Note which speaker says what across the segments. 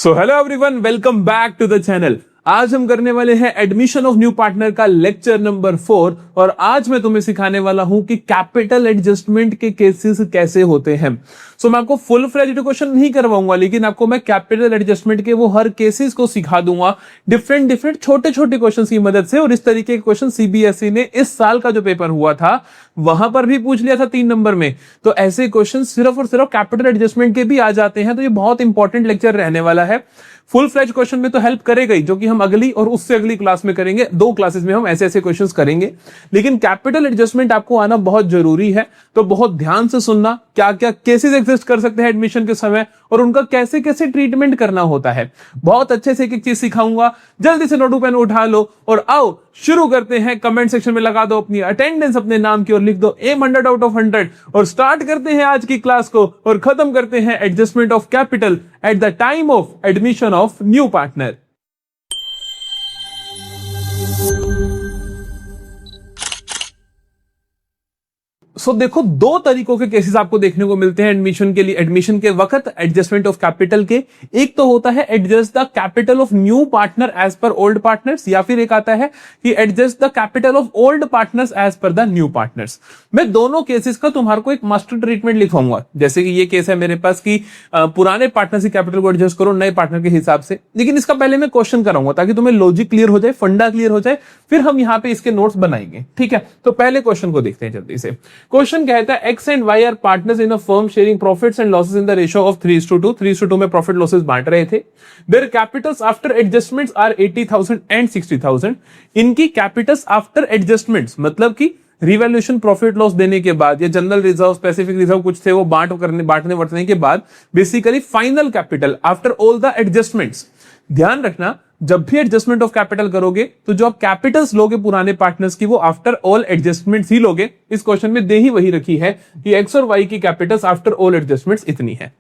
Speaker 1: So hello everyone, welcome back to the channel. आज हम करने वाले हैं एडमिशन ऑफ न्यू पार्टनर का लेक्चर नंबर 4 और आज मैं तुम्हें सिखाने वाला हूं कि कैपिटल एडजस्टमेंट के केसेस कैसे होते हैं। सो मैं आपको फुल फ्लेज्ड क्वेश्चन नहीं करवाऊंगा, लेकिन आपको मैं कैपिटल एडजस्टमेंट के वो हर केसेस को सिखा दूंगा डिफरेंट छोटे छोटे क्वेश्चन की मदद से। और इस तरीके के क्वेश्चन सीबीएसई ने इस साल का जो पेपर हुआ था वहां पर भी पूछ लिया था 3 नंबर में। तो ऐसे क्वेश्चन सिर्फ और सिर्फ कैपिटल एडजस्टमेंट के भी आ जाते हैं। तो ये बहुत इंपॉर्टेंट लेक्चर रहने वाला है। फुल फ्लेज क्वेश्चन में तो हेल्प करेगा ही, जो कि हम अगली और उससे अगली क्लास में करेंगे। 2 क्लासेस में हम ऐसे ऐसे क्वेश्चंस करेंगे, लेकिन कैपिटल एडजस्टमेंट आपको आना बहुत जरूरी है। तो बहुत ध्यान से सुनना, क्या क्या केसेस एग्जिस्ट कर सकते हैं एडमिशन के समय और उनका कैसे कैसे ट्रीटमेंट करना होता है। बहुत अच्छे से एक एक चीज सिखाऊंगा। जल्दी से नोट पेन उठा लो और आओ शुरू करते हैं। कमेंट सेक्शन में लगा दो अपनी अटेंडेंस अपने नाम की और लिख दो एम 100 आउट ऑफ 100 और स्टार्ट करते हैं आज की क्लास को और खत्म करते हैं adjustment of capital at the time of admission of new partner. So देखो, 2 तरीकों के केसेस आपको देखने को मिलते हैं एडमिशन के लिए, एडमिशन के वक्त एडजस्टमेंट ऑफ कैपिटल के। एक तो होता है adjust the capital of new partner as per old partners, या फिर एक आता है कि adjust the capital of old partners as per the new partners. मैं दोनों केसेस का तुम्हारे को एक मास्टर ट्रीटमेंट लिखवाऊंगा। जैसे कि ये केस है मेरे पास कि पुराने पार्टनर की कैपिटल को एडजस्ट करो नए पार्टनर के हिसाब से, लेकिन इसका पहले मैं क्वेश्चन कराऊंगा ताकि तुम्हें लॉजिक क्लियर हो जाए, फंडा क्लियर हो जाए, फिर हम यहाँ पे इसके नोट्स बनाएंगे। ठीक है, तो पहले क्वेश्चन को देखते हैं जल्दी से। क्वेश्चन कहता है X and Y are partners in a firm sharing profits and losses in the ratio of 3:2। 3:2 में प्रॉफिट लॉसेस बांट रहे थे। Their capitals after adjustments are 80,000 and 60,000। इनकी कैपिटल्स आफ्टर एडजस्टमेंट्स मतलब कि रिवैल्यूएशन प्रॉफिट लॉस देने के बाद या जनरल रिजर्व स्पेसिफिक रिजर्व कुछ थे वो बांटने वर्तने के बाद basically final capital after all the adjustments. ध्यान रखना, जब भी एडजस्टमेंट ऑफ कैपिटल करोगे तो जो आप कैपिटल्स लोगे पुराने पार्टनर्स की वो आफ्टर ऑल एडजस्टमेंट्स ही लोगे। इस क्वेश्चन में दे ही वही रखी है कि एक्स और वाई की कैपिटल्स आफ्टर ऑल एडजस्टमेंट्स इतनी है।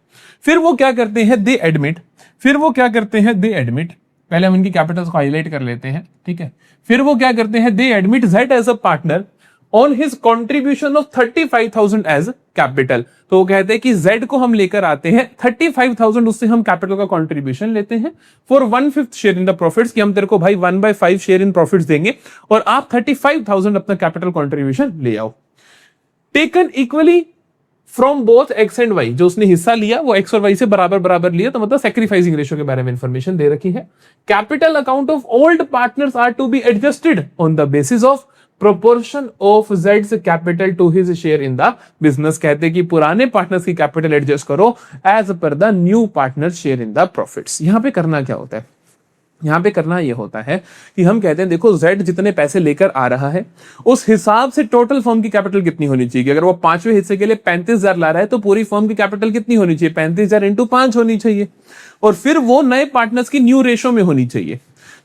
Speaker 1: फिर वो क्या करते हैं, दे एडमिट। पहले हम इनकी कैपिटल्स को हाईलाइट कर लेते हैं, ठीक है। फिर वो क्या करते हैं, they admit Z as a partner on his contribution of 35,000 as capital. तो वो कहते हैं कि Z को हम लेकर आते हैं 35,000, उससे हम कैपिटल का कंट्रीब्यूशन लेते हैं for 1/5 share in the profits, कि हम तेरे को भाई 1/5 शेयर इन प्रॉफिट्स देंगे और आप 35,000 अपना कैपिटल कंट्रीब्यूशन ले आओ। Taken equally from both X and Y, जो उसने हिस्सा लिया वो एक्स और वाई से बराबर लिया, तो मतलब सैक्रिफाइसिंग रेशियो के बारे में इंफॉर्मेशन दे रखी है। Capital account of old partners are to be adjusted on the basis of proportion of Z's capital to his share in the business. कहते हैं कि पुराने पार्टनर्स की कैपिटल एडजस्ट करो as per the new partner share in the profits. यहां पे करना क्या होता है, यहां पे करना यह होता है कि हम कहते हैं देखो Z जितने पैसे लेकर आ रहा है उस हिसाब से टोटल फर्म की कैपिटल कितनी होनी चाहिए। अगर वो 5वें हिस्से के लिए 35,000 ला रहा है तो पूरी फर्म की कैपिटल कितनी होनी चाहिए, 35,000 इंटू 5 होनी चाहिए, और फिर वो नए पार्टनर्स की न्यू रेशो में होनी चाहिए।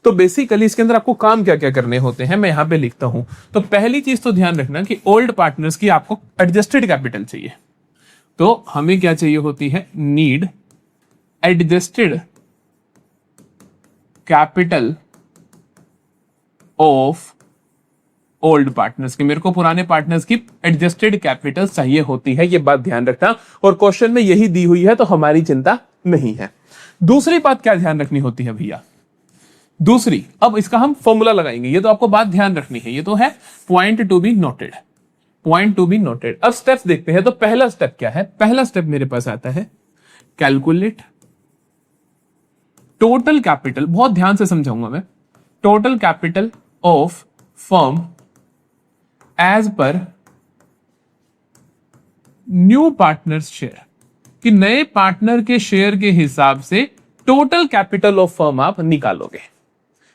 Speaker 1: तो बेसिकली इसके अंदर आपको काम क्या क्या करने होते हैं मैं यहां पे लिखता हूं। तो पहली चीज तो ध्यान रखना कि ओल्ड पार्टनर्स की आपको एडजस्टेड कैपिटल चाहिए। तो हमें क्या चाहिए होती है, need adjusted capital of old partners की। मेरे को पुराने पार्टनर्स की एडजस्टेड कैपिटल चाहिए होती है, ये बात ध्यान रखना। और क्वेश्चन में यही दी हुई है तो हमारी चिंता नहीं है। दूसरी बात क्या ध्यान रखनी होती है भैया, दूसरी, अब इसका हम फॉर्मूला लगाएंगे, ये तो आपको बात ध्यान रखनी है, ये तो है पॉइंट टू बी नोटेड। अब स्टेप्स देखते हैं। तो पहला स्टेप क्या है, पहला स्टेप मेरे पास आता है कैलकुलेट टोटल कैपिटल। बहुत ध्यान से समझाऊंगा मैं। Total capital of firm as per new partners share, कि नए पार्टनर के शेयर के हिसाब से टोटल कैपिटल ऑफ फर्म आप निकालोगे।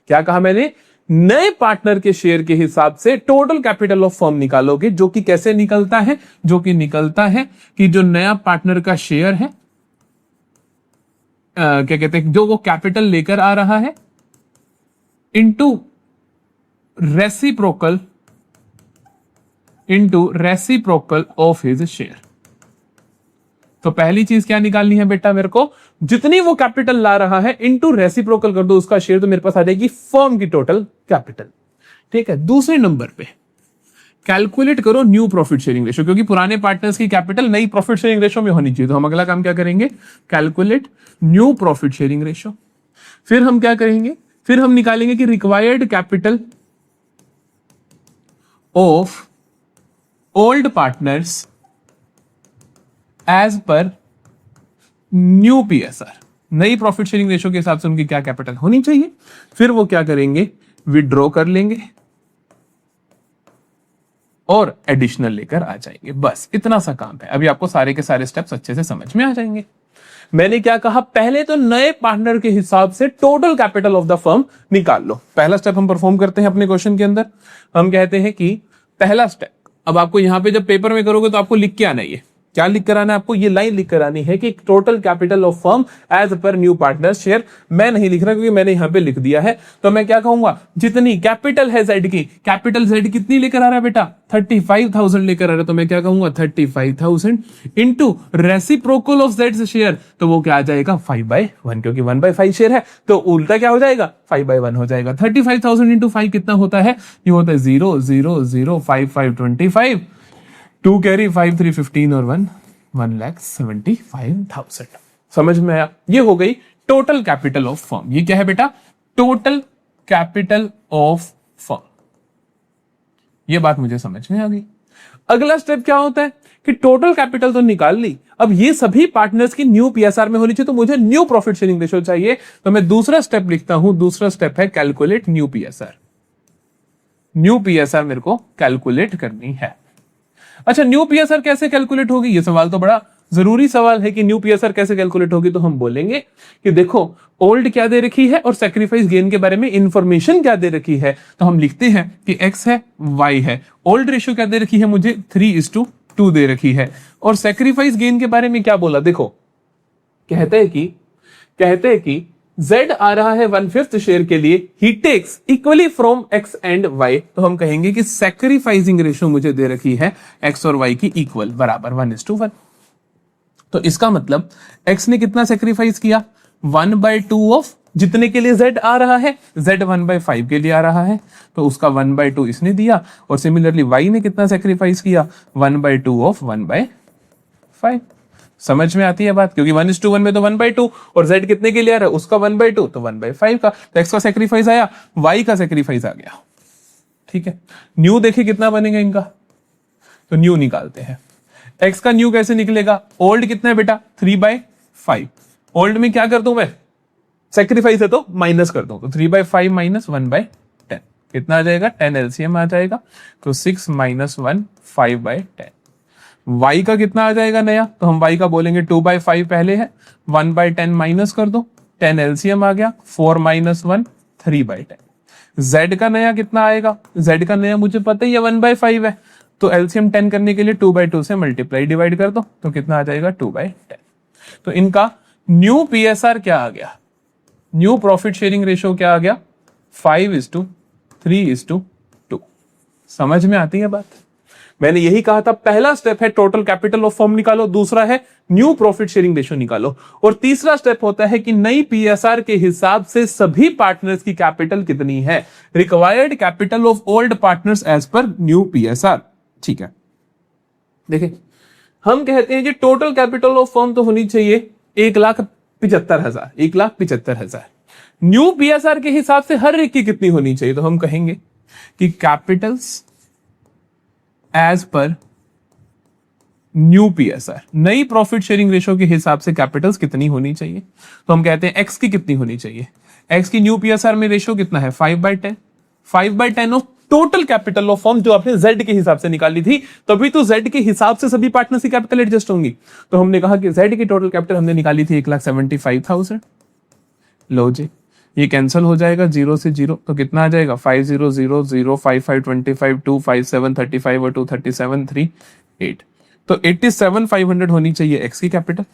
Speaker 1: क्या कहा मैंने, नए पार्टनर के शेयर के हिसाब से टोटल कैपिटल ऑफ फर्म निकालोगे, जो कि कैसे निकलता है, जो कि निकलता है कि जो नया पार्टनर का शेयर है, क्या कहते हैं, जो वो कैपिटल लेकर आ रहा है into reciprocal of his share. तो पहली चीज क्या निकालनी है बेटा, मेरे को जितनी वो कैपिटल ला रहा है इनटू रेसिप्रोकल कर दो उसका शेयर, तो मेरे पास आ जाएगी फर्म की टोटल कैपिटल। ठीक है, दूसरे नंबर पे कैलकुलेट करो न्यू प्रॉफिट शेयरिंग रेशियो, क्योंकि पुराने पार्टनर्स की कैपिटल नई प्रॉफिट शेयरिंग रेशियो में होनी चाहिए। तो हम अगला काम क्या करेंगे, calculate new profit sharing ratio. फिर हम क्या करेंगे, फिर हम निकालेंगे कि required capital of old partners as per new PSR, नई प्रॉफिट शेयरिंग रेशियो के हिसाब से उनकी क्या कैपिटल होनी चाहिए। फिर वो क्या करेंगे, विड्रॉ कर लेंगे और एडिशनल लेकर आ जाएंगे। बस इतना सा काम है। अभी आपको सारे के सारे स्टेप्स अच्छे से समझ में आ जाएंगे। मैंने क्या कहा, पहले तो नए पार्टनर के हिसाब से total capital of the firm निकाल लो। पहला स्टेप हम परफॉर्म करते हैं अपने क्वेश्चन के अंदर। हम कहते हैं कि पहला स्टेप, अब आपको यहां पे जब पेपर में करोगे तो आपको लिख के आना है, क्या लिख कर आना है आपको, ये लाइन लिख कर आनी है कि total capital of firm as per new partner share. मैं नहीं लिख रहा क्योंकि मैंने यहां पे लिख दिया है। तो मैं क्या कहूंगा, जितनी कैपिटल है जेड की, कैपिटल जेड कितनी लेकर आ रहा है बेटा, 35,000 लेकर आ रहा है। तो मैं क्या कहूंगा, 35,000 into reciprocal of Z share, तो वो क्या आ जाएगा 5/1, क्योंकि 1/5 शेयर है तो उल्टा क्या हो जाएगा, 5/1 हो जाएगा। 35,000 इंटू 5 कितना होता है, ये होता है 0 0 0 5 5 25, 2 कैरी 5 3 15 और 1,75,000। समझ में आया। ये हो गई टोटल कैपिटल ऑफ फर्म। ये क्या है बेटा, टोटल कैपिटल ऑफ फर्म। ये बात मुझे समझ में आ गई। अगला स्टेप क्या होता है कि टोटल कैपिटल तो निकाल ली, अब ये सभी पार्टनर्स की न्यू पीएसआर में होनी चाहिए, तो मुझे न्यू प्रॉफिट शेयरिंग रेशियो चाहिए। तो मैं दूसरा स्टेप लिखता हूं, दूसरा स्टेप है calculate new PSR. New PSR मेरे को कैलकुलेट करनी है। अच्छा, न्यू पीएसआर कैसे कैलकुलेट होगी, ये सवाल तो बड़ा जरूरी सवाल है कि न्यू पीएसआर कैसे कैलकुलेट होगी। तो हम बोलेंगे कि देखो ओल्ड क्या दे रखी है और सैक्रिफाइस गेन के बारे में इंफॉर्मेशन क्या दे रखी है। तो हम लिखते हैं कि x है y है, ओल्ड रेशियो क्या दे रखी है मुझे 3:2 दे रखी है, और सैक्रिफाइस गेन के बारे में क्या बोला, देखो कहते हैं कि Z आ रहा है 1/5 शेयर के लिए, he takes equally from x and y। तो हम कहेंगे कि सैक्रिफाइसिंग रेशियो मुझे दे रखी है x और y की इक्वल, बराबर 1:1। तो इसका मतलब x ने कितना सैक्रिफाइस किया, 1/2 ऑफ जितने के लिए z आ रहा है, z 1/5 के लिए आ रहा है, तो उसका 1/2 इसने दिया। और सिमिलरली y ने कितना सैक्रिफाइस किया, 1/2 ऑफ 1/5। समझ में आती है बात, क्योंकि 1:1 में तो 1/2 और z कितने के लिए आ रहा है, उसका 1/2 तो 1/5 का। तो x का सैक्रिफाइस आया, y का सैक्रिफाइस आ गया। ठीक है, न्यू देखिए कितना बनेगा इनका, तो न्यू निकालते हैं। x का न्यू कैसे निकलेगा, ओल्ड कितना है बेटा 3/5, ओल्ड में क्या कर दूं मैं, सैक्रिफाइस है तो माइनस कर दूं, तो 3/5 माइनस 1/10 कितना आ जाएगा, 10 एलसीएम आ जाएगा। तो 6 - 1 5/10। y का कितना आ जाएगा नया, तो हम y का बोलेंगे 2/5 पहले है, 1/10 माइनस कर दो, 10 एलसीएम आ गया, 4 - 1 3/10। z का नया कितना आएगा, z का नया मुझे पता ही है 1/5 है, तो एलसीएम 10 करने के लिए 2/2 से मल्टीप्लाई डिवाइड कर दो, तो कितना आ जाएगा 2/10। तो इनका न्यू पीएसआर क्या आ गया, न्यू प्रॉफिट शेयरिंग रेशियो क्या आ गया, 5:3:2। समझ में आती है बात। मैंने यही कहा था, पहला स्टेप है टोटल कैपिटल ऑफ फर्म निकालो, दूसरा है न्यू प्रॉफिट शेयरिंग रेशियो निकालो, और तीसरा स्टेप होता है कि नई पीएसआर के हिसाब से सभी पार्टनर्स की कैपिटल कितनी है, required capital of old partners as per new PSR. ठीक है, देखिए हम कहते हैं कि टोटल कैपिटल ऑफ फर्म तो होनी चाहिए 1,75,000, 1,75,000। न्यू पीएसआर के हिसाब से हर एक की कितनी होनी चाहिए, तो हम कहेंगे कि capitals as per new PSR, नई प्रॉफिट शेयरिंग रेशियो के हिसाब से कैपिटल्स कितनी होनी चाहिए। तो हम कहते हैं एक्स की कितनी होनी चाहिए, एक्स की न्यू पीएसआर में रेशियो कितना है 5/10, 5/10 of total capital of firm जो आपने जेड के हिसाब से निकाली थी, तभी तो जेड के हिसाब से सभी पार्टनर्स की कैपिटल एडजस्ट होंगी। तो हमने कहा कि जेड की टोटल कैपिटल हमने निकाली थी 1,75,000। लो जी, ये कैंसिल हो जाएगा 0 से 0, तो कितना आ जाएगा 5,000 55 25 2 57 35 और 2 37 3 8। तो 87,500 होनी चाहिए एक्स की कैपिटल।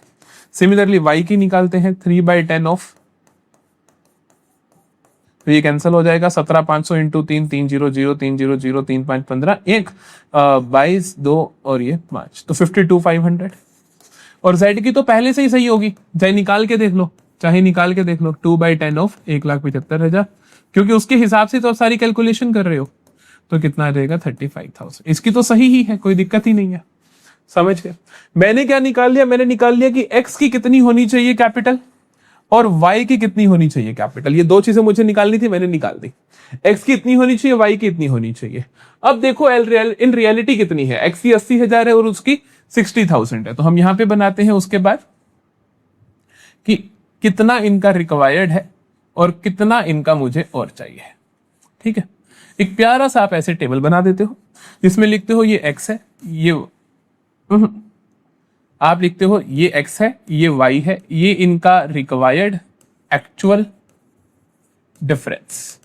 Speaker 1: सिमिलरली वाई की निकालते हैं 3/10 ऑफ, तो ये कैंसिल हो जाएगा 17,500 इंटू 3 300 300 3 5 15 1 22 2 और ये 5, तो 52,500। और जेड की तो पहले से ही सही होगी, चाहे निकाल के देख लो 2/10 ऑफ 1,75,000, क्योंकि उसके हिसाब से तो आप सारी कैलकुलेशन कर रहे हो। तो कितना रहेगा 35,000। इसकी तो सही ही है, कोई दिक्कत ही नहीं है। समझ गए? मैंने क्या निकाल लिया, मैंने निकाल लिया कि एक्स की कितनी होनी चाहिए कैपिटल और वाई की कितनी होनी चाहिए कैपिटल। ये दो चीजें मुझे निकालनी थी, मैंने निकाल दी। एक्स की इतनी होनी चाहिए, वाई की इतनी होनी चाहिए। अब देखो इन रियलिटी कितनी है, एक्स की 80,000 है और उसकी 60,000 है। तो हम यहां पे बनाते हैं उसके बाद कि कितना इनका रिक्वायर्ड है और कितना इनका मुझे और चाहिए। ठीक है, एक प्यारा सा आप ऐसे टेबल बना देते हो जिसमें लिखते हो ये एक्स है, ये आप लिखते हो ये एक्स है, ये वाई है, ये इनका रिक्वायर्ड एक्चुअल डिफरेंस।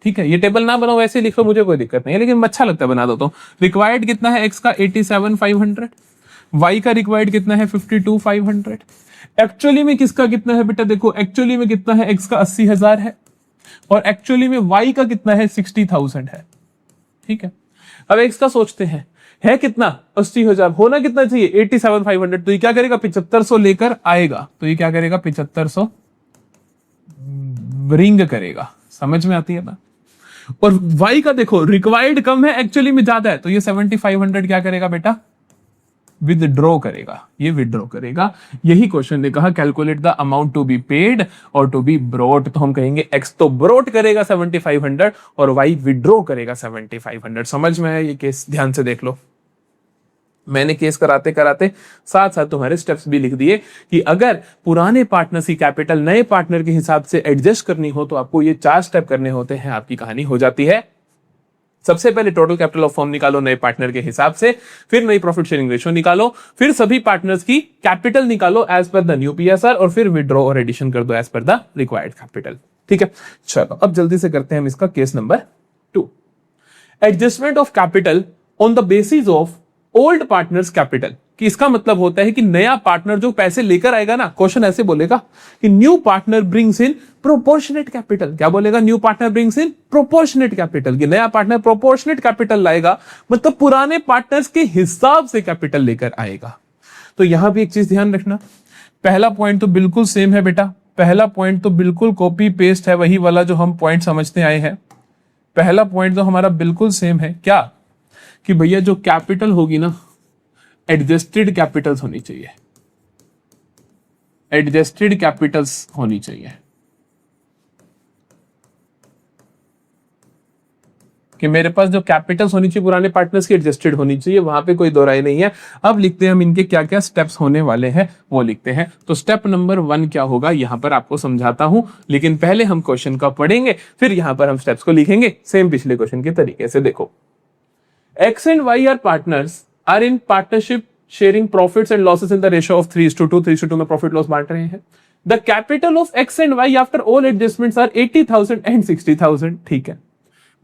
Speaker 1: ठीक है, ये टेबल ना बनाओ ऐसे लिखो, मुझे कोई दिक्कत नहीं है, लेकिन अच्छा लगता है बना दो। तो रिक्वायर्ड कितना है एक्स का 87,500, वाई का रिक्वायर्ड कितना है 52,500। एक्चुअली में किसका कितना है बेटा, देखो एक्चुअली में कितना है, एक्स का 80,000 है और एक्चुअली में वाई का कितना है 60,000 है। ठीक है, अब एक्स का सोचते हैं, है कितना 80,000, होना कितना चाहिए 87,500। तो ये क्या करेगा 7500 लेकर आएगा। तो ये क्या करेगा 7500 रिंग करेगा। समझ में आती है ना? और वाई का देखो रिक्वायर्ड कम है, एक्चुअली में ज्यादा है, तो ये 7500 क्या करेगा बेटा, विदड्रॉ करेगा। ये विदड्रॉ करेगा। यही क्वेश्चन ने कहा calculate the amount to be paid और टू बी ब्रोट। तो हम कहेंगे एक्स तो ब्रोट करेगा 7500 और वाई विदड्रॉ करेगा 7500। समझ में आया ये केस? ध्यान से देख लो, मैंने केस कराते कराते साथ साथ तुम्हारे स्टेप्स भी लिख दिए कि अगर पुराने पार्टनर्स की कैपिटल नए पार्टनर के हिसाब से एडजस्ट करनी हो तो आपको ये 4 स्टेप करने होते हैं, आपकी कहानी हो जाती है। सबसे पहले टोटल कैपिटल ऑफ फर्म निकालो नए पार्टनर के हिसाब से, फिर नई प्रॉफिट शेयरिंग रेशियो निकालो, फिर सभी पार्टनर्स की कैपिटल निकालो as per the new PSR और फिर विड्रॉ और एडिशन कर दो as per the required capital. ठीक है, चलो अब जल्दी से करते हैं हम इसका case number 2, adjustment of capital on the basis of old partners capital. कि इसका मतलब होता है कि नया पार्टनर जो पैसे लेकर आएगा ना, क्वेश्चन ऐसे बोलेगा कि new partner brings in proportionate capital. क्या बोलेगा? New partner brings in proportionate capital. कि नया पार्टनर प्रोपोर्शनेट कैपिटल लाएगा, मतलब पुराने पार्टनर्स के हिसाब से कैपिटल लेकर आएगा। तो यहां भी एक चीज ध्यान रखना, पहला पॉइंट तो बिल्कुल सेम है बेटा, पहला पॉइंट तो बिल्कुल कॉपी पेस्ट है, वही वाला जो हम पॉइंट समझते आए हैं। पहला पॉइंट तो हमारा बिल्कुल सेम है, क्या कि भैया जो कैपिटल होगी ना एडजस्टेड कैपिटल्स होनी चाहिए, एडजस्टेड कैपिटल्स होनी चाहिए। कि मेरे पास जो कैपिटल्स होनी चाहिए पुराने पार्टनर्स की एडजस्टेड होनी चाहिए, वहां पे कोई दो राय नहीं है। अब लिखते हैं हम इनके क्या क्या स्टेप्स होने वाले हैं वो लिखते हैं। तो स्टेप नंबर 1 क्या होगा यहां पर आपको समझाता हूं, लेकिन पहले हम क्वेश्चन का पढ़ेंगे फिर यहां पर हम स्टेप्स को लिखेंगे सेम पिछले क्वेश्चन के तरीके से। देखो, X and Y are partners are in partnership sharing profits and losses in the ratio of 3:2। 3:2 में प्रॉफिट लॉस बांट रहे हैं। The capital of X and Y after all adjustments are 80,000 and 60,000। ठीक है,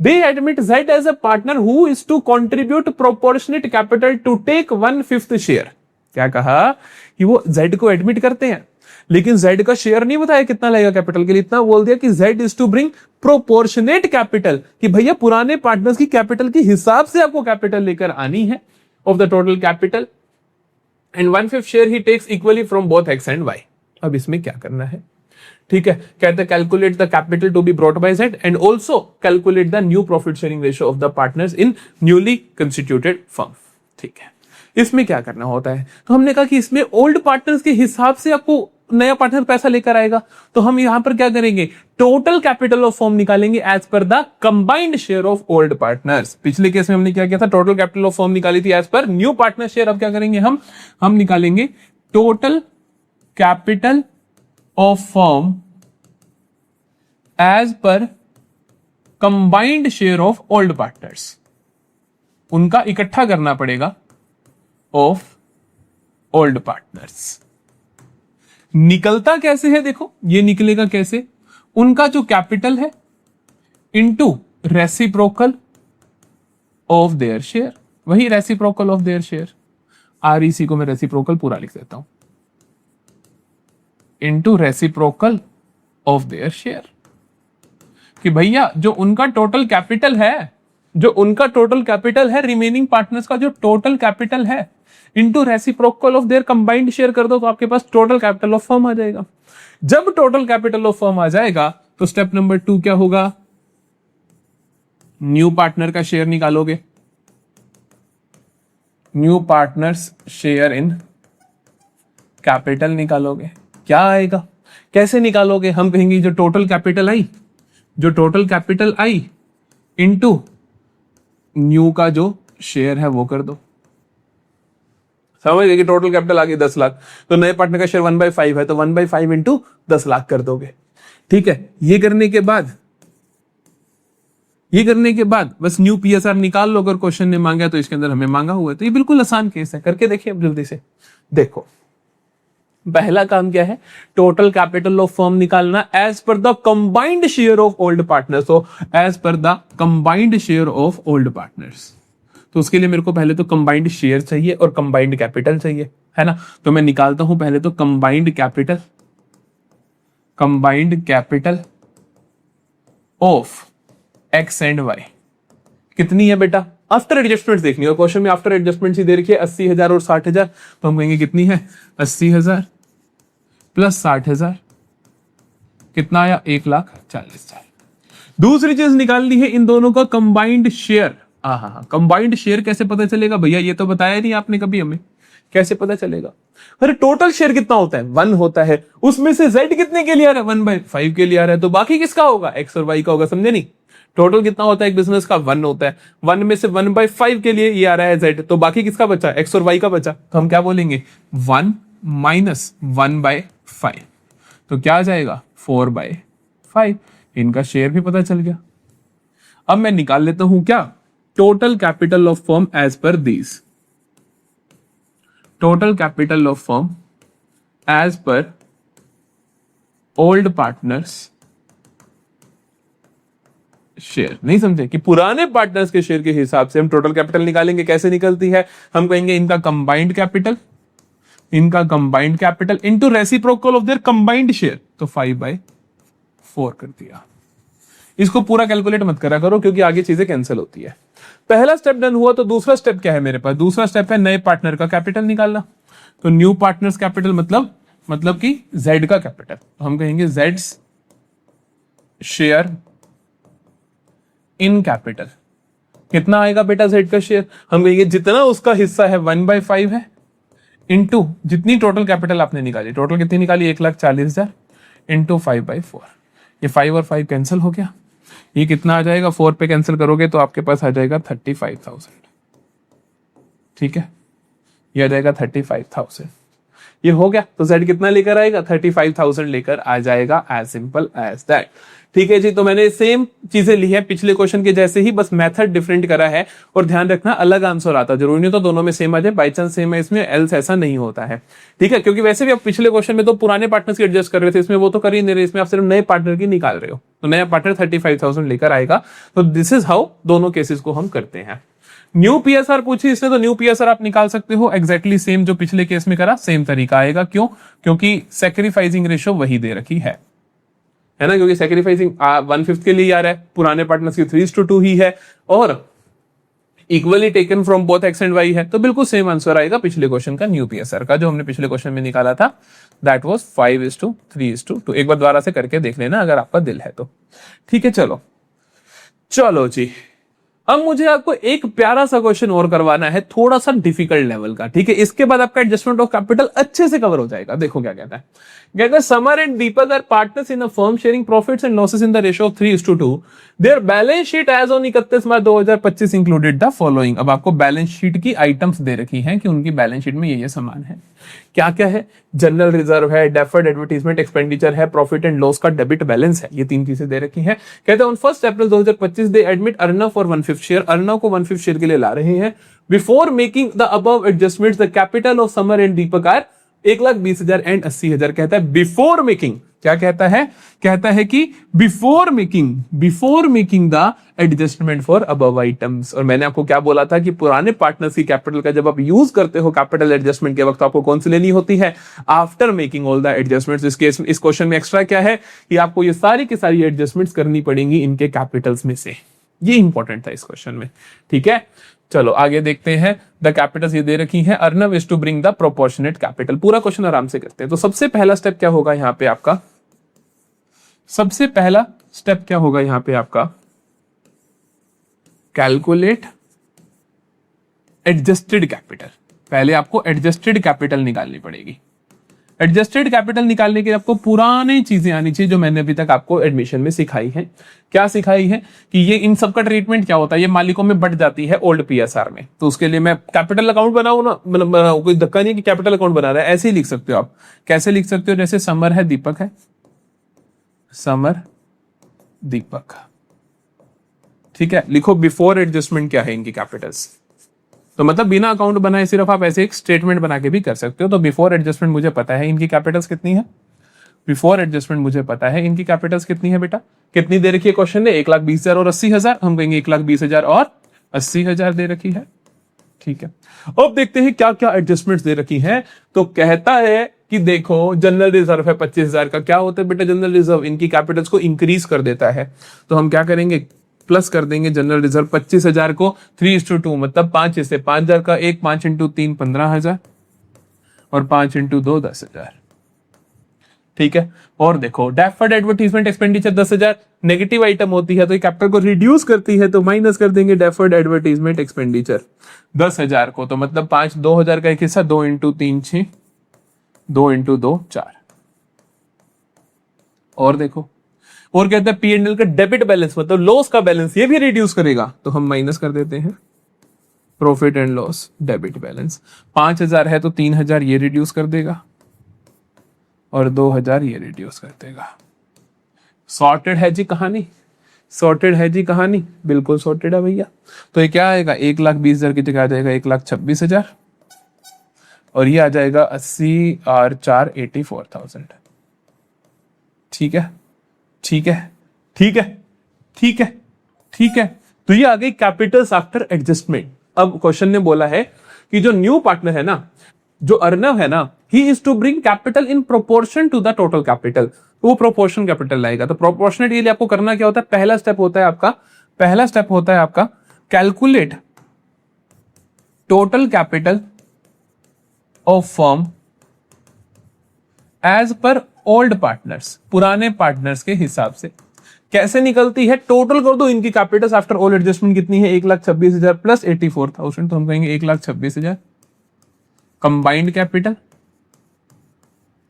Speaker 1: they admit Z as a partner who is to contribute proportionate capital to take 1/5 share। क्या कहा कि वो Z को एडमिट करते हैं, लेकिन Z का शेयर नहीं बताया कितना लगेगा कैपिटल के लिए, इतना बोल दिया कि Z is to bring proportionate capital. कि भैया पुराने पार्टनर्स की कैपिटल के हिसाब से आपको कैपिटल लेकर आनी है of the total capital, and 1/5 share ही takes equally from both X and Y। अब इसमें क्या करना है? ठीक है, कहते हैं calculate the capital to be brought by Z and also calculate the new profit sharing ratio of the partners in newly constituted firm. ठीक है, इसमें क्या करना होता है? तो हमने कहा कि इसमें ओल्ड पार्टनर्स के हिसाब से आपको नया पार्टनर पैसा लेकर आएगा, तो हम यहां पर क्या करेंगे? टोटल कैपिटल ऑफ फर्म निकालेंगे as per the combined share of old partners. पिछले केस में हमने क्या किया था? टोटल कैपिटल ऑफ फर्म निकाली थी as per new partner share. अब क्या करेंगे हम निकालेंगे total capital of firm as per combined share of old partners. उनका इकट्ठा करना पड़ेगा ऑफ ओल्ड पार्टनर्स। निकलता कैसे है? देखो ये निकलेगा कैसे, उनका जो कैपिटल है into reciprocal of their share, वही reciprocal of their share. REC को मैं रेसिप्रोकल पूरा लिख देता हूं, into reciprocal of their share. कि भैया जो उनका टोटल कैपिटल है, जो उनका टोटल कैपिटल है, रिमेनिंग पार्टनर्स का जो टोटल कैपिटल है into reciprocal of their combined share कर दो, तो आपके पास टोटल कैपिटल ऑफ फर्म आ जाएगा। जब टोटल कैपिटल ऑफ फर्म आ जाएगा तो स्टेप नंबर 2 क्या होगा? न्यू पार्टनर का शेयर निकालोगे, new partners share in capital निकालोगे, क्या आएगा, कैसे निकालोगे? हम कहेंगे जो total capital I into new का जो शेयर है वो कर दो। समझ गए कि टोटल कैपिटल आ गई 10 लाख, तो नए पार्टनर का शेयर 1/5 है, तो 1/5 इंटू 10 लाख कर दोगे। ठीक है, ये करने के बाद बस न्यू पीएसआर निकाल लो। अगर क्वेश्चन ने मांगा तो इसके अंदर हमें मांगा हुआ है, तो ये बिल्कुल आसान केस है, करके देखिए अब जल्दी से। देखो पहला काम क्या है, टोटल कैपिटल ऑफ फर्म निकालना as per the combined share of old partners. तो as per the combined share of old partners, तो उसके लिए मेरे को पहले तो कंबाइंड शेयर चाहिए और कंबाइंड कैपिटल चाहिए, है ना। तो मैं निकालता हूं पहले तो combined capital of X and Y कितनी है बेटा, आफ्टर एडजस्टमेंट देखनी है। क्वेश्चन में आफ्टर एडजस्टमेंट ही दे रखी है 80,000 और 60,000, तो हम कहेंगे कितनी है 80,000 प्लस 60,000 कितना आया 1,40,000। दूसरी चीज निकालनी है इन दोनों का कंबाइंड शेयर। हाँ, कंबाइंड शेयर कैसे पता चलेगा भैया, ये तो बताया नहीं आपने कभी हमें, कैसे पता चलेगा? अरे टोटल शेयर कितना होता है 1 होता है, उसमें से z कितने के लिए आ रहा है 1/5 के लिए आ रहा है, तो बाकी किसका होगा x और y का होगा, समझे नहीं। टोटल कितना होता है एक बिजनेस का 1 होता है, 1 में से 1/5 के लिए ये आ रहा है z, तो बाकी किसका बचा x और y का बचा, तो हम क्या बोलेंगे 1 माइनस 1/5, तो क्या आ जाएगा 4/5। इनका शेयर भी पता चल गया। अब मैं निकाल लेता हूं क्या total capital of firm as per these, total capital of firm as per old partners share. नहीं समझे कि पुराने पार्टनर्स के शेयर के हिसाब से हम टोटल कैपिटल निकालेंगे, कैसे निकलती है, हम कहेंगे इनका combined capital into reciprocal of their combined share, तो 5/4 कर दिया। इसको पूरा कैलकुलेट मत करा करो क्योंकि आगे चीजें कैंसिल होती है। पहला स्टेप डन हुआ, तो दूसरा स्टेप क्या है मेरे पास, दूसरा स्टेप है नए पार्टनर का कैपिटल निकालना। तो न्यू पार्टनर्स कैपिटल मतलब कि जेड का कैपिटल, तो हम कहेंगे जेड्स शेयर इन कैपिटल। कितना आएगा बेटा जेड का शेयर, हम कहेंगे जितना उसका हिस्सा है 1/5 है इंटू जितनी टोटल कैपिटल आपने निकाली, टोटल कितनी निकाली 1,40,000 इंटू 5/4। ये 5 और 5 कैंसिल हो गया, ये कितना आ जाएगा 4 पे कैंसिल करोगे तो आपके पास आ जाएगा 35,000। ठीक है, ये आ जाएगा 35,000। ये हो गया, तो Z कितना लेकर आएगा 35,000 लेकर आ जाएगा, एज सिंपल एज दैट। ठीक है जी, तो मैंने सेम चीजें ली है पिछले क्वेश्चन के जैसे ही, बस मेथड डिफरेंट करा है। और ध्यान रखना अलग आंसर आता, जरूरी नहीं तो दोनों में सेम आ जाए, बाई चांस सेम है इसमें, एल्स ऐसा नहीं होता है। ठीक है, क्योंकि वैसे भी आप पिछले क्वेश्चन में तो पुराने पार्टनर्स की एडजस्ट कर रहे थे, इसमें वो तो कर ही नहीं रहे, इसमें आप सिर्फ नए पार्टनर की निकाल रहे हो, तो नया पार्टनर 35,000 लेकर आएगा। तो दिस इज हाउ दोनों केसेस को हम करते हैं। न्यू पीएसआर पूछी इसने, तो न्यू पीएसआर आप निकाल सकते हो एग्जैक्टली सेम जो पिछले केस में करा, सेम तरीका आएगा। क्यों? क्योंकि सैक्रिफाइसिंग रेशियो वही दे रखी है ना, क्योंकि सैक्रिफाइसिंग 1/5 के लिए आ रहा है, पुराने पार्टनर्स की 3:2 ही है, और equally taken from both X and Y है, तो बिल्कुल सेम आंसर आएगा पिछले क्वेश्चन का न्यू पीएसआर का, जो हमने पिछले क्वेश्चन में निकाला था, दैट वाज 5:3:2। एक बार दोबारा से करके देख लेना अगर आपका दिल है तो। ठीक है, चलो जी, अब मुझे आपको एक प्यारा सा क्वेश्चन और करवाना है, थोड़ा सा डिफिकल्ट लेवल का। ठीक है, इसके बाद आपका एडजस्टमेंट ऑफ कैपिटल अच्छे से कवर हो जाएगा। देखो क्या कहता है, Samar and Deepak are partners in a firm sharing profits and losses in the ratio of 3:2। Their balance sheet as on 31 March 2025 included the following. अब आपको बैलेंस शीट की आइटम्स दे रखी हैं कि उनकी बैलेंस शीट में ये सामान है, क्या क्या है, जनरल रिजर्व है, डेफर्ड एडवर्टाइजमेंट एक्सपेंडिचर है, प्रॉफिट एंड लॉस का डेबिट बैलेंस है, ये 3 चीजें दे रखी हैं। कहते हैं on 1 April 2025 they admit Arnav for 1/5 share, Arnav को 1/5 शेयर के लिए ला रहे हैं। Before making the above adjustments the capital of Samar and Deepak are 1,20,000 and 80,000। कहता है बिफोर मेकिंग, क्या कहता है कि before making the adjustment for above items. और मैंने आपको क्या बोला था कि पुराने पार्टनर्स की कैपिटल का जब आप यूज करते हो कैपिटल एडजस्टमेंट के वक्त, तो आपको कौन सी लेनी होती है, after making all the adjustments. इस क्वेश्चन में एक्स्ट्रा क्या है कि आपको ये सारी की सारी एडजस्टमेंट्स करनी पड़ेंगी इनके कैपिटल्स में से, ये इंपॉर्टेंट था इस क्वेश्चन में। ठीक है, चलो आगे देखते हैं। द कैपिटल्स ये दे रखी हैं, Arnav is to bring the proportionate capital. पूरा क्वेश्चन आराम से करते हैं। तो सबसे पहला स्टेप क्या होगा यहां पे आपका, कैलकुलेट एडजस्टेड कैपिटल। पहले आपको एडजस्टेड कैपिटल निकालनी पड़ेगी। एडजस्टेड कैपिटल निकालने के लिए आपको पुरानी चीजें आनी चाहिए जो मैंने अभी तक आपको एडमिशन में सिखाई है। क्या सिखाई है कि ये इन सब का ट्रीटमेंट क्या होता है, ये मालिकों में बढ़ जाती है ओल्ड पीएसआर में। तो उसके लिए मैं कैपिटल अकाउंट बनाऊं ना, मतलब कोई धक्का नहीं कि कैपिटल अकाउंट बना रहा है, ऐसे ही लिख सकते हो आप। कैसे लिख सकते हो, जैसे समर है, दीपक है, समर दीपक, ठीक है। लिखो बिफोर एडजस्टमेंट क्या है इनकी कैपिटल्स। तो मतलब बिना अकाउंट बनाए सिर्फ आप ऐसे एक स्टेटमेंट बना के भी कर सकते हो। तो बिफोर एडजस्टमेंट मुझे पता है इनकी कैपिटल्स कितनी है, बिफोर एडजस्टमेंट मुझे पता है इनकी कैपिटल्स कितनी है। बेटा कितनी दे रखी है क्वेश्चन ने, 1,20,000 और 80,000। हम कहेंगे 1,20,000 और 80,000 दे रखी है, ठीक है। अब देखते हैं क्या क्या एडजस्टमेंट्स दे रखी हैं। तो कहता है कि देखो जनरल रिजर्व है 25,000 का। क्या होता है बेटा जनरल रिजर्व, इनकी कैपिटल्स को इंक्रीज कर देता है। तो हम क्या करेंगे, प्लस कर देंगे जनरल रिजर्व 25,000 को 3:2, मतलब 5 हिस्से, 5,000 का 1, 5 × 3 15,000 और 5 × 2 10,000, ठीक है। और देखो deferred advertisement expenditure 10,000 negative item होती है तो कैपिटल को रिड्यूस करती है, तो माइनस कर देंगे डेफर्ड एडवर्टीजमेंट एक्सपेंडिचर 10,000 को। तो मतलब 2,000 का एक हिस्सा, 2 × 3 6, 2 × 2 4। और देखो, और कहते हैं P&L का डेबिट बैलेंस मतलब लॉस का बैलेंस, ये भी रिड्यूस करेगा। तो हम माइनस कर देते हैं profit and loss debit balance. 5,000 है तो 3,000 ये रिड्यूस कर देगा और 2,000 ये रिड्यूस कर देगा। सॉर्टेड है जी कहानी, सॉर्टेड है जी कहानी, बिल्कुल सॉर्टेड है भैया। तो ये क्या आएगा, 1,20,000 की जगह आ जाएगा 1,26,000 और ये आ जाएगा 80 और 4 84,000, ठीक है, ठीक है, ठीक है, ठीक है, ठीक है। तो ये आ गई कैपिटल्स आफ्टर एडजस्टमेंट। अब क्वेश्चन ने बोला है कि जो न्यू पार्टनर है ना, जो अर्नव है ना, he is to bring capital in proportion to the total capital. तो वो प्रोपोर्शन कैपिटल लाएगा। तो प्रोपोर्शनेट के लिए आपको करना क्या होता है, पहला स्टेप होता है आपका calculate total capital of firm as per old partners, पुराने पार्टनर्स के हिसाब से। कैसे निकलती है, टोटल कर दो इनकी कैपिटल्स आफ्टर ऑल एडजस्टमेंट कितनी है, 1,26,000 प्लस 84,000। तो हम कहेंगे 1,26,000 combined capital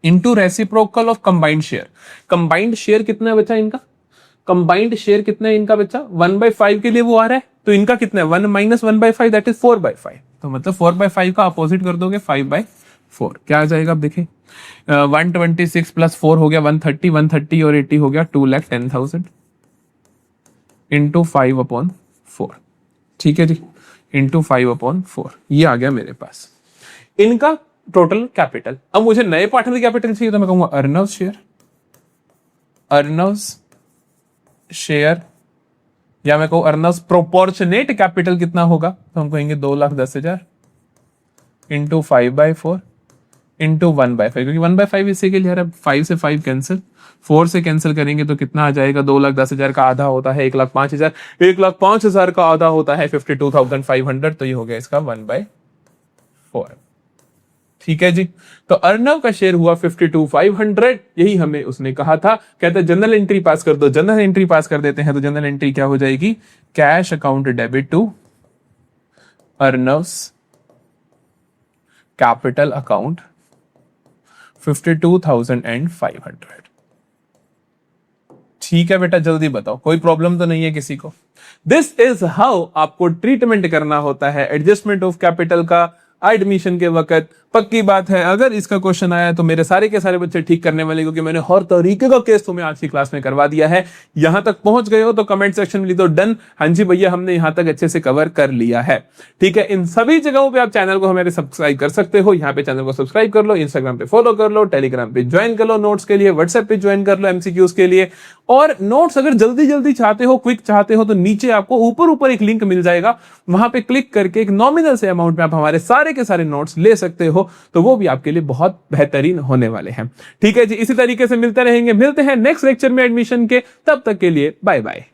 Speaker 1: into reciprocal of combined share. Combined share कितना बचा इनका, कंबाइंड शेयर कितना है इनका बच्चा, 1/5 के लिए वो आ रहा है। तो इनका कितना है, 1 - 1/5 दैट इज 4/5। तो मतलब 4/5 का अपोजिट कर दोगे 5/4। क्या आ जाएगा, अब देखिए 126 प्लस 4 हो गया 130, 130 और 80 हो गया 2,10,000 इंटू 5/4, ठीक है जी, इंटू 5/4। ये आ गया मेरे पास इनका टोटल कैपिटल। अब मुझे नए पार्टनर की कैपिटल चाहिए तो मैं कहूंगा अर्नव्स शेयर, अर्नव्स शेयर, या मैं कहूं अर्नव्स प्रोपोर्शनेट कैपिटल कितना होगा, तो हम कहेंगे 2,10,000 इंटू 5/4 इंटू 1/5, क्योंकि 1/5 इसी के लिए 5 से 5 कैंसिल, 4 से कैंसिल करेंगे तो कितना आ जाएगा, 2,10,000 का आधा होता है 1,05,000, 1,05,000 का आधा होता है 52,500। तो ये हो गया इसका 1/4, ठीक है जी। तो अर्नव का शेयर हुआ 52,500, यही हमें उसने कहा था। कहते जनरल एंट्री पास कर दो, जनरल एंट्री पास कर देते हैं। तो जनरल एंट्री क्या हो जाएगी, cash account debit to Arnav's capital account 52,500। ठीक है बेटा, जल्दी बताओ कोई प्रॉब्लम तो नहीं है किसी को। दिस इज हाउ आपको ट्रीटमेंट करना होता है एडजस्टमेंट ऑफ कैपिटल का एडमिशन के वक्त। पक्की बात है, अगर इसका क्वेश्चन आया तो मेरे सारे के सारे बच्चे ठीक करने वाले, क्योंकि मैंने हर तरीके का केस तुम्हें आज की क्लास में करवा दिया है। यहां तक पहुंच गए हो तो कमेंट सेक्शन में लिख दो डन, हाँ जी भैया हमने यहां तक अच्छे से कवर कर लिया है। ठीक है, इन सभी जगहों पे आप चैनल को हमारे सब्सक्राइब कर सकते हो। यहाँ पे चैनल को सब्सक्राइब कर लो, इंस्टाग्राम पे फॉलो कर लो, टेलीग्राम पे ज्वाइन कर लो नोट्स के लिए, व्हाट्सएप पे ज्वाइन कर लो एमसीक्यूज के लिए। और नोट्स अगर जल्दी जल्दी चाहते हो, क्विक चाहते हो, तो नीचे आपको ऊपर एक लिंक मिल जाएगा, वहां पे क्लिक करके एक नॉमिनल से अमाउंट में आप हमारे सारे के सारे नोट्स ले सकते हो। तो वो भी आपके लिए बहुत बेहतरीन होने वाले हैं। ठीक है जी, इसी तरीके से मिलते हैं नेक्स्ट लेक्चर में एडमिशन के। तब तक के लिए बाय बाय।